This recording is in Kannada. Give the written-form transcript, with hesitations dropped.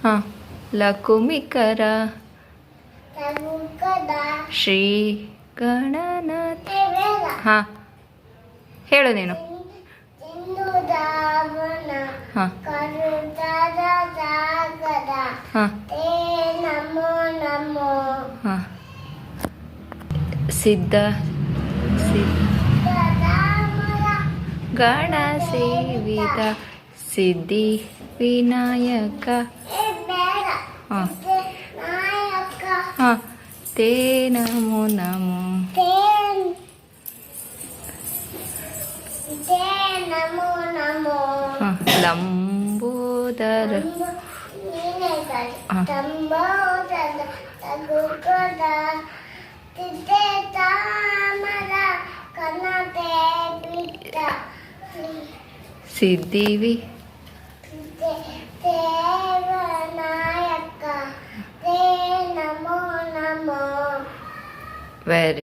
ಹಾಂ ಲಕುಮಿಕರ ಶ್ರೀ ಗಣನಾಥ. ಹಾಂ ಹೇಳು ನೀನು. ಹಾಂ ಹಾಂ ಹಾಂ ಸಿದ್ಧ ಗಣ ಸೇವಿತ ಸಿದ್ಧಿ ವಿನಾಯಕ. ಹಾಂ ಹಾಂ ತೇ ನಮೋ ನಮೋ. ಹಾಂ ಲಂಬೋದರ. ಸಿದ್ಧಿವಿ ವೆರಿ